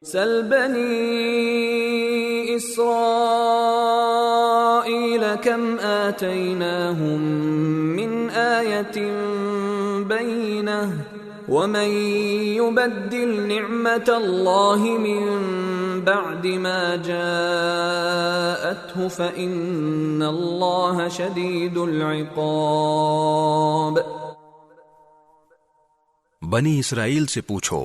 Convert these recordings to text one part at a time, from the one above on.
سل بني إسرائيل كم آتيناهم من آية بينة ومن يبدل نعمة الله من بعد ما جاءته فإن الله شديد العقاب۔ بنی اسرائیل سے پوچھو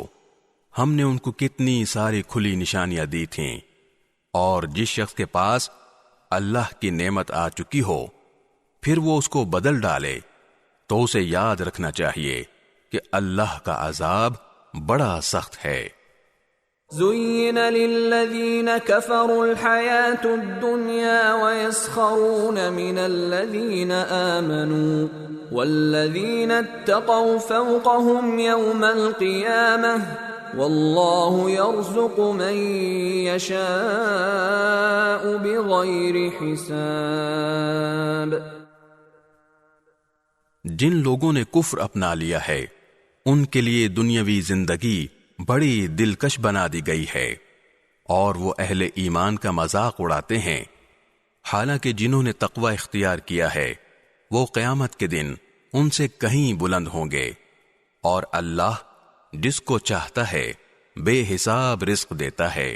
ہم نے ان کو کتنی ساری کھلی نشانیاں دی تھیں، اور جس شخص کے پاس اللہ کی نعمت آ چکی ہو پھر وہ اس کو بدل ڈالے تو اسے یاد رکھنا چاہیے کہ اللہ کا عذاب بڑا سخت ہے۔ زين للذين كفروا الحياة الدنيا ويسخرون من الذين آمنوا والذين اتقوا فوقهم يوم القيامة والله يرزق من يشاء بغير حساب۔ جن لوگوں نے کفر اپنا لیا ہے ان کے لیے دنیاوی زندگی بڑی دلکش بنا دی گئی ہے، اور وہ اہل ایمان کا مذاق اڑاتے ہیں، حالانکہ جنہوں نے تقوی اختیار کیا ہے وہ قیامت کے دن ان سے کہیں بلند ہوں گے، اور اللہ جس کو چاہتا ہے بے حساب رزق دیتا ہے۔